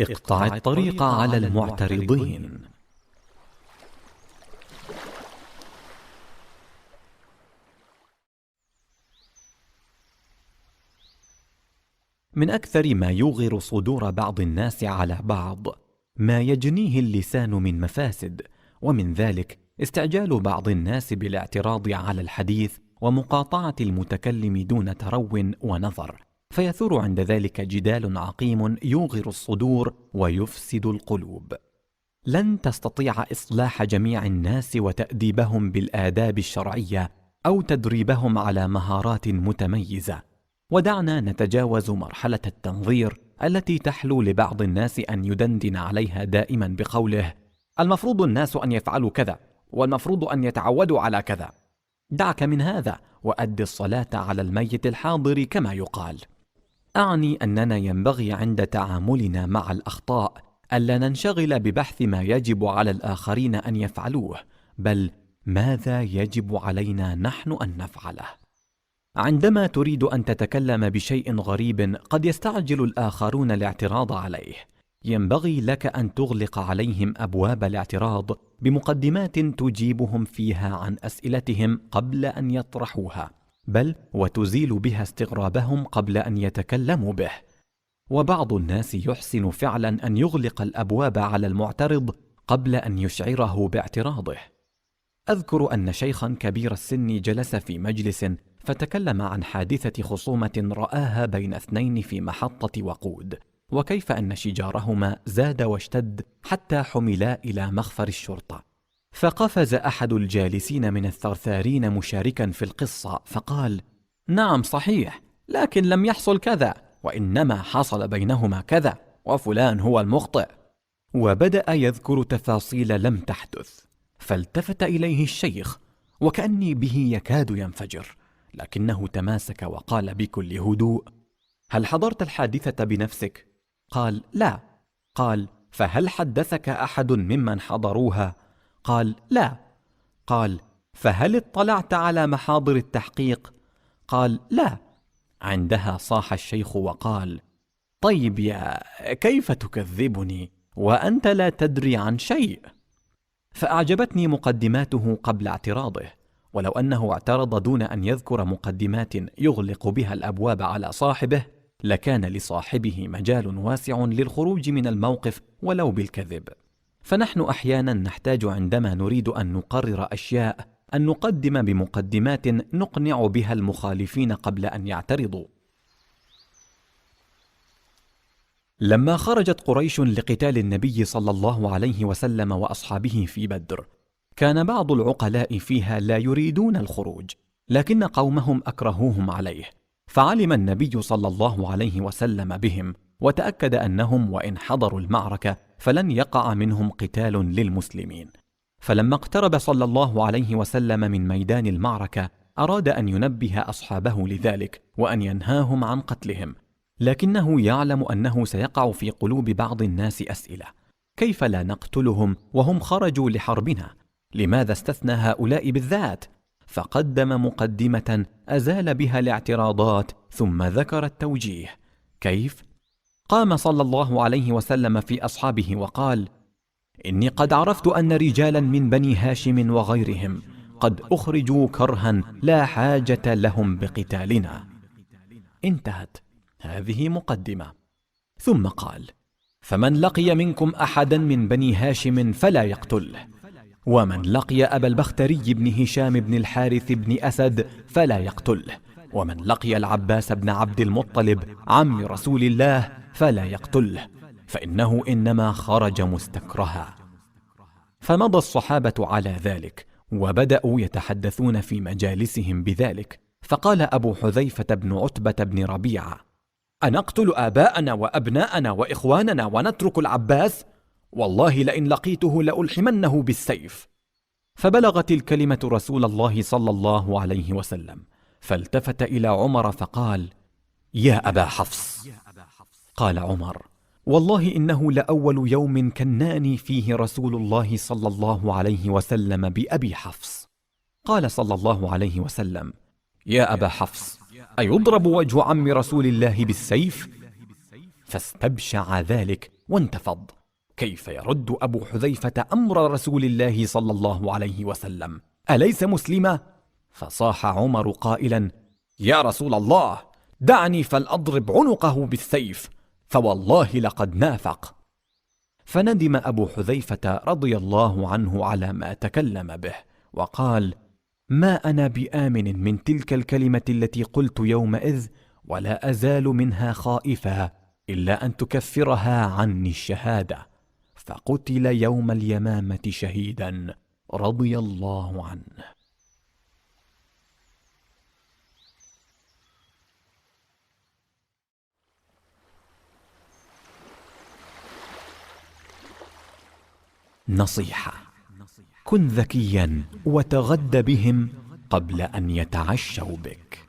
اقطع الطريق على المعترضين. من أكثر ما يوغر صدور بعض الناس على بعض ما يجنيه اللسان من مفاسد، ومن ذلك استعجال بعض الناس بالاعتراض على الحديث ومقاطعة المتكلم دون ترو ونظر، فيثور عند ذلك جدال عقيم يوغر الصدور ويفسد القلوب. لن تستطيع إصلاح جميع الناس وتأديبهم بالآداب الشرعية أو تدريبهم على مهارات متميزة، ودعنا نتجاوز مرحلة التنظير التي تحلو لبعض الناس أن يدندن عليها دائما بقوله: المفروض الناس أن يفعلوا كذا، والمفروض أن يتعودوا على كذا. دعك من هذا وأد الصلاة على الميت الحاضر كما يقال. أعني أننا ينبغي عند تعاملنا مع الأخطاء ألا ننشغل ببحث ما يجب على الآخرين أن يفعلوه، بل ماذا يجب علينا نحن أن نفعله. عندما تريد أن تتكلم بشيء غريب قد يستعجل الآخرون الاعتراض عليه، ينبغي لك أن تغلق عليهم أبواب الاعتراض بمقدمات تجيبهم فيها عن أسئلتهم قبل أن يطرحوها، بل وتزيل بها استغرابهم قبل أن يتكلموا به. وبعض الناس يحسن فعلا أن يغلق الأبواب على المعترض قبل أن يشعره باعتراضه. أذكر أن شيخا كبير السن جلس في مجلس فتكلم عن حادثة خصومة رآها بين اثنين في محطة وقود، وكيف أن شجارهما زاد واشتد حتى حملا إلى مخفر الشرطة. فقفز أحد الجالسين من الثرثارين مشاركا في القصة فقال: نعم صحيح، لكن لم يحصل كذا، وإنما حصل بينهما كذا، وفلان هو المخطئ. وبدأ يذكر تفاصيل لم تحدث، فالتفت إليه الشيخ وكأني به يكاد ينفجر، لكنه تماسك وقال بكل هدوء: هل حضرت الحادثة بنفسك؟ قال: لا. قال: فهل حدثك أحد ممن حضروها؟ قال: لا. قال: فهل اطلعت على محاضر التحقيق؟ قال: لا. عندها صاح الشيخ وقال: طيب يا كيف تكذبني وأنت لا تدري عن شيء؟ فأعجبتني مقدماته قبل اعتراضه، ولو أنه اعترض دون أن يذكر مقدمات يغلق بها الأبواب على صاحبه لكان لصاحبه مجال واسع للخروج من الموقف ولو بالكذب. فنحن أحيانا نحتاج عندما نريد أن نقرر أشياء أن نقدم بمقدمات نقنع بها المخالفين قبل أن يعترضوا. لما خرجت قريش لقتال النبي صلى الله عليه وسلم وأصحابه في بدر، كان بعض العقلاء فيها لا يريدون الخروج، لكن قومهم أكرهوهم عليه، فعلم النبي صلى الله عليه وسلم بهم، وتأكد أنهم وإن حضروا المعركة فلن يقع منهم قتال للمسلمين. فلما اقترب صلى الله عليه وسلم من ميدان المعركة أراد أن ينبه أصحابه لذلك وأن ينهاهم عن قتلهم، لكنه يعلم أنه سيقع في قلوب بعض الناس أسئلة: كيف لا نقتلهم وهم خرجوا لحربنا؟ لماذا استثنى هؤلاء بالذات؟ فقدم مقدمة أزال بها الاعتراضات ثم ذكر التوجيه. كيف؟ قام صلى الله عليه وسلم في أصحابه وقال: إني قد عرفت أن رجالا من بني هاشم وغيرهم قد أخرجوا كرها لا حاجة لهم بقتالنا. انتهت. هذه مقدمة. ثم قال: فمن لقي منكم أحدا من بني هاشم فلا يقتله، ومن لقي أبا البختري بن هشام بن الحارث بن أسد فلا يقتله، ومن لقي العباس بن عبد المطلب عم رسول الله فلا يقتله، فإنه إنما خرج مستكرها. فمضى الصحابة على ذلك وبدأوا يتحدثون في مجالسهم بذلك، فقال أبو حذيفة بن عتبة بن ربيعة: أنقتل آباءنا وأبناءنا وإخواننا ونترك العباس؟ والله لئن لقيته لألحمنه بالسيف. فبلغت الكلمة رسول الله صلى الله عليه وسلم، فالتفت إلى عمر فقال: يا أبا حفص. قال عمر: والله إنه لأول يوم كناني فيه رسول الله صلى الله عليه وسلم بأبي حفص. قال صلى الله عليه وسلم: يا أبا حفص، أيضرب وجه عم رسول الله بالسيف؟ فاستبشع ذلك وانتفض. كيف يرد أبو حذيفة أمر رسول الله صلى الله عليه وسلم؟ أليس مسلما؟ فصاح عمر قائلا: يا رسول الله، دعني فلأضرب عنقه بالسيف، فوالله لقد نافق. فندم أبو حذيفة رضي الله عنه على ما تكلم به، وقال: ما أنا بآمن من تلك الكلمة التي قلت يومئذ، ولا أزال منها خائفا إلا أن تكفرها عني الشهادة. فقتل يوم اليمامة شهيدا رضي الله عنه. نصيحة: كن ذكيا وتغد بهم قبل أن يتعشوا بك.